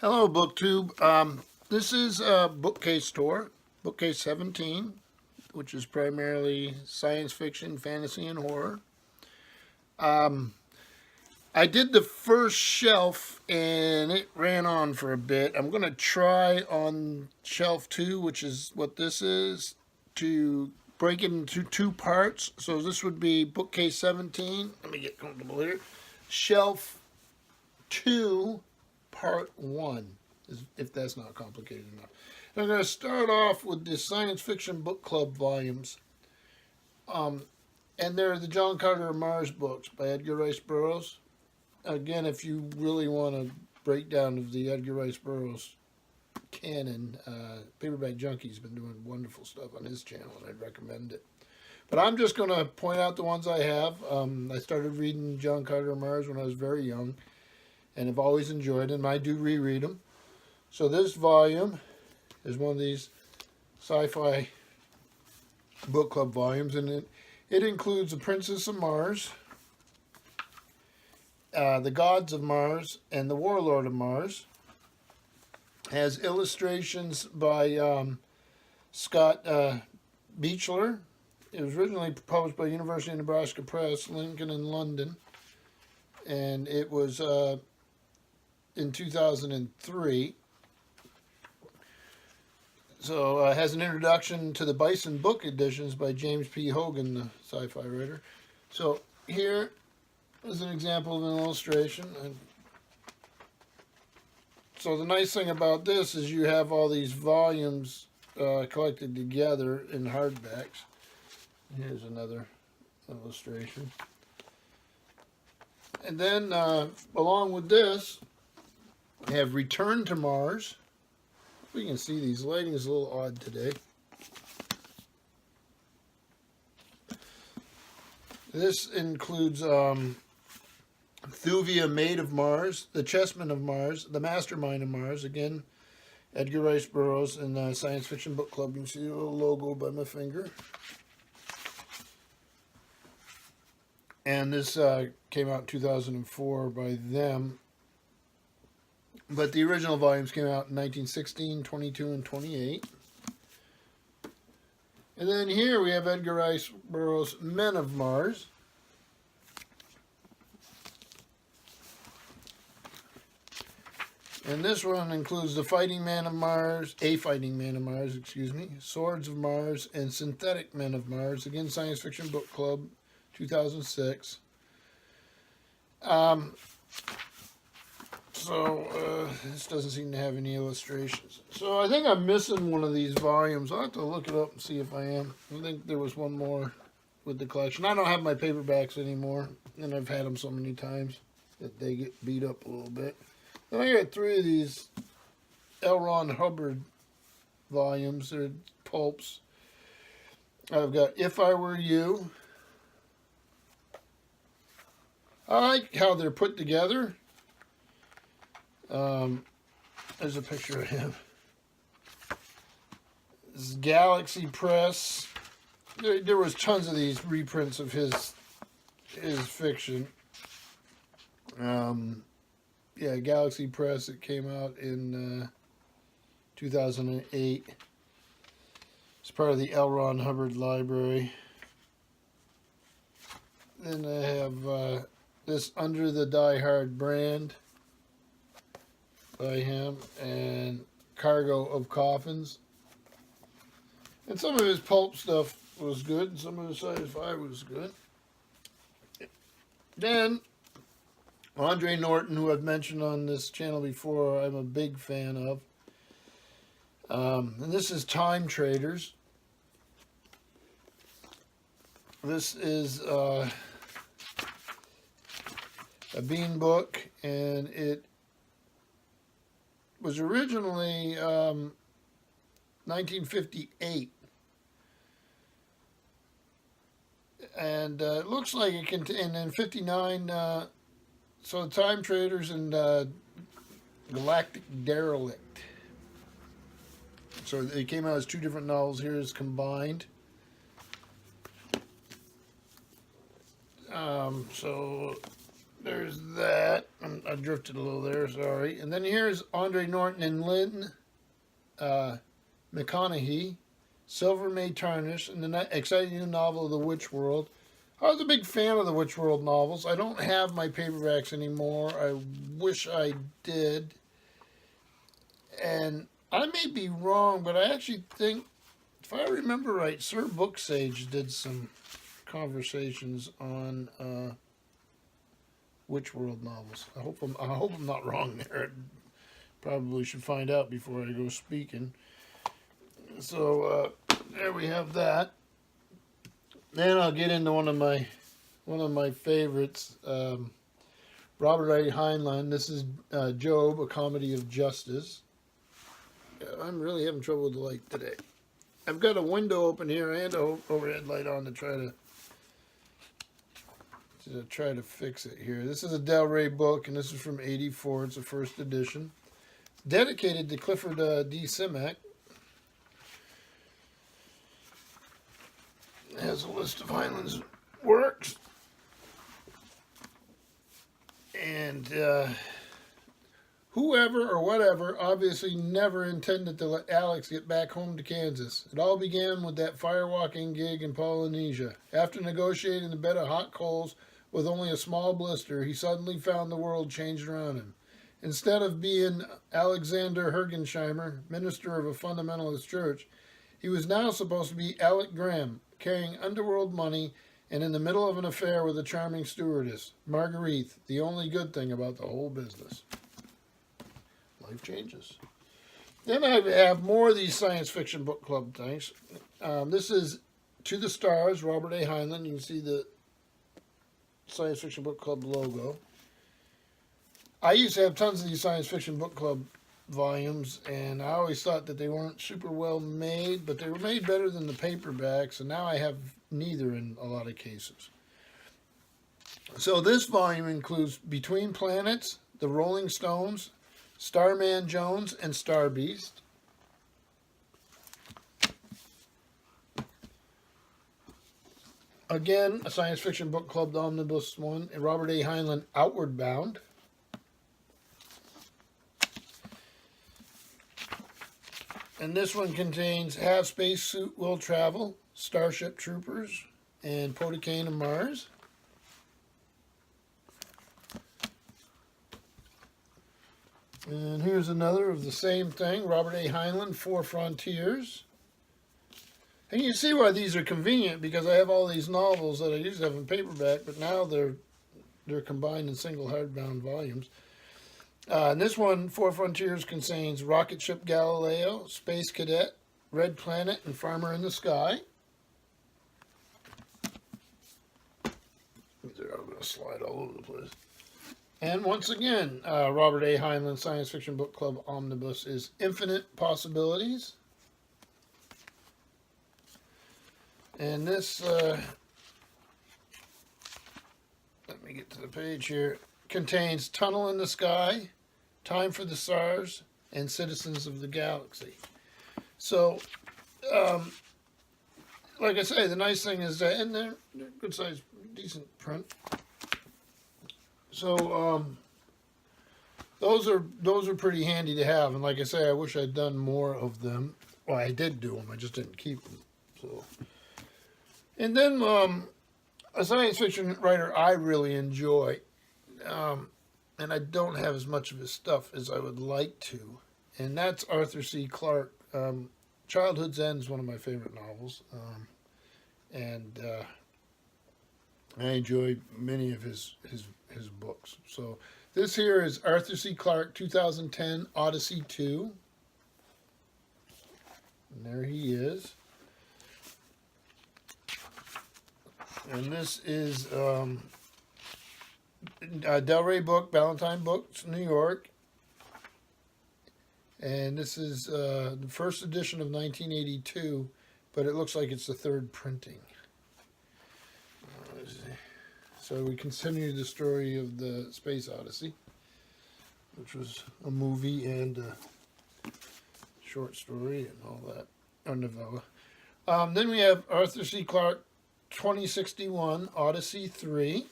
Hello, BookTube. This is a Bookcase store, Bookcase 17, which is primarily science fiction, fantasy, and horror. I did the first shelf, and it ran on for a bit. I'm going to try on shelf 2, which is what this is, to break it into two parts. So this would be Bookcase 17. Let me get comfortable here. Shelf 2, Part 1. If that's not complicated enough. I'm going to start off with the Science Fiction Book Club volumes. And they're the John Carter of Mars books by Edgar Rice Burroughs. Again, if you really want a breakdown of the Edgar Rice Burroughs canon, Paperback Junkie's been doing wonderful stuff on his channel, and I'd recommend it. But I'm just going to point out the ones I have. I started reading John Carter of Mars when I was very young, and have always enjoyed them. I do reread them. So this volume is one of these Sci-Fi Book Club volumes, and it includes The Princess of Mars, The Gods of Mars, and The Warlord of Mars. It has illustrations by Scott Beechler. It was originally published by University of Nebraska Press, Lincoln in London, and it was in 2003. So it has an introduction to the Bison book editions by James P. Hogan, the sci-fi writer. So here is an example of an illustration. And so the nice thing about this is you have all these volumes collected together in hardbacks. Here's another illustration. And then along with this, we have Return to Mars. We can see these. Lighting is a little odd today. This includes Thuvia, Maid of Mars, The Chessman of Mars, The Mastermind of Mars. Again, Edgar Rice Burroughs in the Science Fiction Book Club. You can see a little logo by my finger. And this came out in 2004 by them. But the original volumes came out in 1916, 22, and 28. And then here we have Edgar Rice Burroughs' Men of Mars. And this one includes A Fighting Man of Mars, Swords of Mars, and Synthetic Men of Mars. Again, Science Fiction Book Club, 2006. So this doesn't seem to have any illustrations. So I think I'm missing one of these volumes. I'll have to look it up and see if I am. I think there was one more with the collection. I don't have my paperbacks anymore, and I've had them so many times that they get beat up a little bit. Then I got 3 of these L. Ron Hubbard volumes. They're pulps. I've got If I Were You. I like how they're put together. There's a picture of him. This is Galaxy Press. There was tons of these reprints of his fiction. Yeah, Galaxy Press. It came out in 2008. It's part of the L. Ron Hubbard Library. Then I have this Under the Die Hard brand by him, and Cargo of Coffins. And some of his pulp stuff was good, and some of his sci-fi was good. Then Andre Norton, who I've mentioned on this channel before, I'm a big fan of. And this is Time Traders. This is a Bean book, and it was originally 1958, and it looks like it contained in 59. So Time Traders and Galactic Derelict. So they came out as 2 different novels. Here is combined. So there's that. I drifted a little there, sorry. And then here's Andre Norton and Lynn McConaughey, Silver May Tarnish, and the exciting new novel of The Witch World. I was a big fan of the Witch World novels. I don't have my paperbacks anymore. I wish I did. And I may be wrong, but I actually think, if I remember right, Sir Booksage did some conversations on Witch World novels. I hope I'm not wrong there. Probably should find out before I go speaking. So there we have that. Then I'll get into one of my favorites, Robert A. Heinlein. This is Job, A Comedy of Justice. I'm really having trouble with the light today. I've got a window open here and an overhead light on to try to fix it here. This is a Del Rey book, and this is from '84. It's a first edition, dedicated to Clifford D. Simak. It has a list of Heinlein's works, and whoever or whatever obviously never intended to let Alex get back home to Kansas. It all began with that firewalking gig in Polynesia. After negotiating a bed of hot coals with only a small blister, he suddenly found the world changed around him. Instead of being Alexander Hergensheimer, minister of a fundamentalist church, he was now supposed to be Alec Graham, carrying underworld money and in the middle of an affair with a charming stewardess, Marguerite, the only good thing about the whole business. Life changes. Then I have more of these science fiction book club things. This is To the Stars, Robert A. Heinlein. You can see the Science Fiction Book Club logo. I used to have tons of these Science Fiction Book Club volumes, and I always thought that they weren't super well made, but they were made better than the paperbacks, and now I have neither in a lot of cases. So this volume includes Between Planets, The Rolling Stones, Starman Jones, and Star Beast. Again, a Science Fiction Book Club omnibus one, and Robert A. Heinlein, Outward Bound. And this one contains Have Space Suit Will Travel, Starship Troopers, and Podicane of Mars. And here's another of the same thing, Robert A. Heinlein, Four Frontiers. And you see why these are convenient, because I have all these novels that I used to have in paperback, but now they're combined in single hardbound volumes. And this one, Four Frontiers, contains Rocket Ship Galileo, Space Cadet, Red Planet, and Farmer in the Sky. They're all going to slide all over the place. And once again, Robert A. Heinlein Science Fiction Book Club Omnibus is Infinite Possibilities. And this, let me get to the page here, contains Tunnel in the Sky, Time for the Stars, and Citizens of the Galaxy. So, like I say, the nice thing is that, and they're good size, decent print. So, those are pretty handy to have. And like I say, I wish I'd done more of them. Well, I did do them, I just didn't keep them. So, and then a science fiction writer I really enjoy. And I don't have as much of his stuff as I would like to, and that's Arthur C. Clarke. Childhood's End is one of my favorite novels, and I enjoy many of his books. So this here is Arthur C. Clarke, 2010, Odyssey 2, and there he is. And this is Del Rey book, Ballantine Books, New York. And this is the first edition of 1982, but it looks like it's the third printing. So we continue the story of the Space Odyssey, which was a movie and a short story and all that, or novella. Then we have Arthur C. Clarke, 2061, Odyssey 3.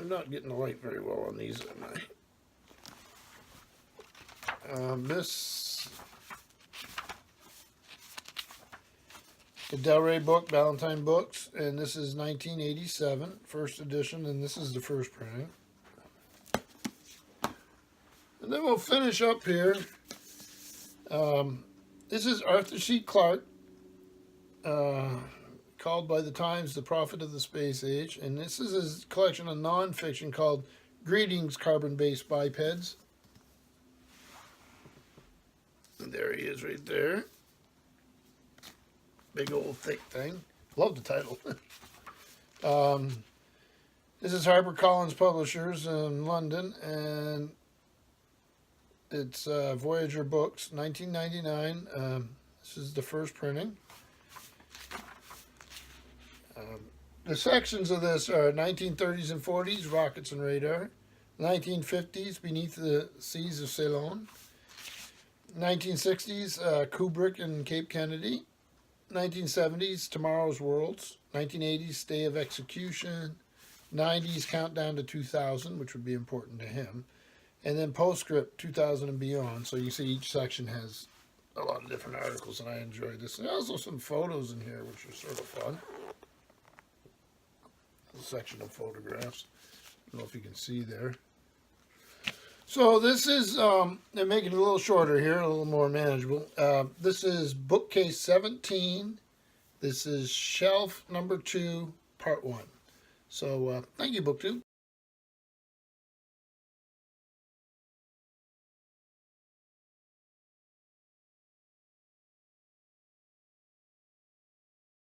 I'm not getting the light very well on these, am I? This, the Del Rey book, Ballantine Books, and this is 1987, first edition, and this is the first printing. And then we'll finish up here. This is Arthur C. Clarke, called by the Times the Prophet of the Space Age, and this is his collection of nonfiction called Greetings, Carbon-Based Bipeds. And there he is right there. Big old thick thing. Love the title. This is HarperCollins Publishers in London, and it's Voyager Books, 1999. This is the first printing. The sections of this are 1930s and 40s, Rockets and Radar. 1950s, Beneath the Seas of Ceylon. 1960s, Kubrick and Cape Kennedy. 1970s, Tomorrow's Worlds. 1980s, Day of Execution. 90s, Countdown to 2000, which would be important to him. And then Postscript, 2000 and beyond. So you see each section has a lot of different articles, and I enjoy this. There's also some photos in here, which are sort of fun. A section of photographs. I don't know if you can see there. So this is, they're making it a little shorter here, a little more manageable. This is Bookcase 17. This is shelf number 2, part 1. So thank you, BookTube.